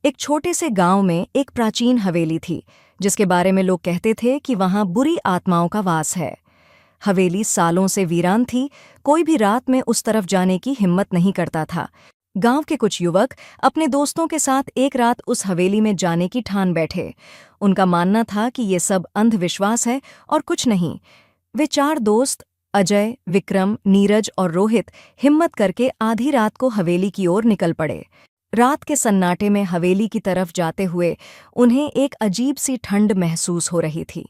एक छोटे से गांव में एक प्राचीन हवेली थी, जिसके बारे में लोग कहते थे कि वहां बुरी आत्माओं का वास है। हवेली सालों से वीरान थी, कोई भी रात में उस तरफ जाने की हिम्मत नहीं करता था। गांव के कुछ युवक अपने दोस्तों के साथ एक रात उस हवेली में जाने की ठान बैठे। उनका मानना था कि ये सब अंधविश्वास है और कुछ नहीं। वे चार दोस्त अजय, विक्रम, नीरज और रोहित हिम्मत करके आधी रात को हवेली की ओर निकल पड़े। रात के सन्नाटे में हवेली की तरफ जाते हुए उन्हें एक अजीब सी ठंड महसूस हो रही थी।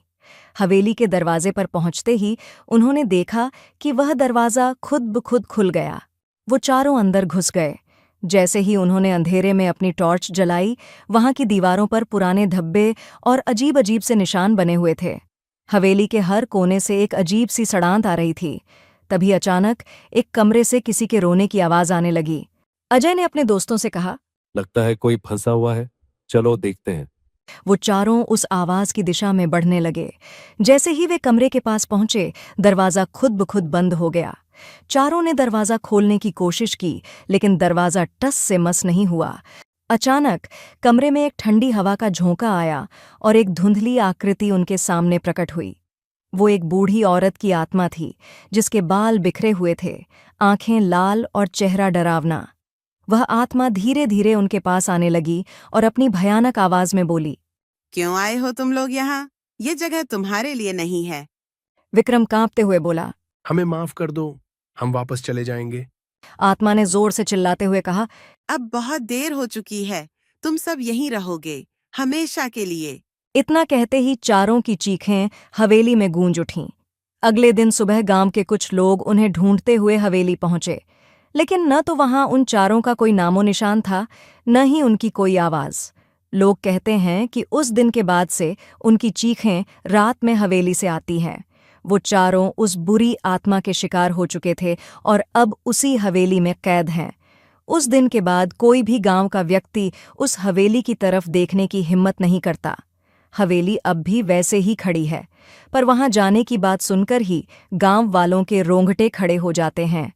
हवेली के दरवाजे पर पहुंचते ही उन्होंने देखा कि वह दरवाज़ा खुद ब खुद खुल गया। वो चारों अंदर घुस गए। जैसे ही उन्होंने अंधेरे में अपनी टॉर्च जलाई, वहां की दीवारों पर पुराने धब्बे और अजीब अजीब से निशान बने हुए थे। हवेली के हर कोने से एक अजीब सी सड़ांत आ रही थी। तभी अचानक एक कमरे से किसी के रोने की आवाज आने लगी। अजय ने अपने दोस्तों से कहा, लगता है कोई फंसा हुआ है, चलो देखते हैं। वो चारों उस आवाज की दिशा में बढ़ने लगे। जैसे ही वे कमरे के पास पहुंचे, दरवाजा खुद ब खुद बंद हो गया। चारों ने दरवाजा खोलने की कोशिश की, लेकिन दरवाजा टस से मस नहीं हुआ। अचानक कमरे में एक ठंडी हवा का झोंका आया और एक धुंधली आकृति उनके सामने प्रकट हुई। वो एक बूढ़ी औरत की आत्मा थी, जिसके बाल बिखरे हुए थे, आंखें लाल और चेहरा डरावना। वह आत्मा धीरे धीरे उनके पास आने लगी और अपनी भयानक आवाज में बोली, क्यों आए हो तुम लोग यहाँ? ये जगह तुम्हारे लिए नहीं है। विक्रम कांपते हुए बोला। हमें माफ कर दो, हम वापस चले जाएंगे। आत्मा ने जोर से चिल्लाते हुए कहा, अब बहुत देर हो चुकी है, तुम सब यहीं रहोगे, हमेशा के लिए। इतना कहते ही चारों की चीखें हवेली में गूंज उठीं। अगले दिन सुबह गांव के कुछ लोग उन्हें ढूंढते हुए हवेली पहुंचे, लेकिन न तो वहां उन चारों का कोई नामो निशान था, न ही उनकी कोई आवाज। लोग कहते हैं कि उस दिन के बाद से उनकी चीखें रात में हवेली से आती हैं। वो चारों उस बुरी आत्मा के शिकार हो चुके थे और अब उसी हवेली में कैद हैं। उस दिन के बाद कोई भी गांव का व्यक्ति उस हवेली की तरफ देखने की हिम्मत नहीं करता। हवेली अब भी वैसे ही खड़ी है, पर वहां जाने की बात सुनकर ही गांव वालों के रोंगटे खड़े हो जाते हैं।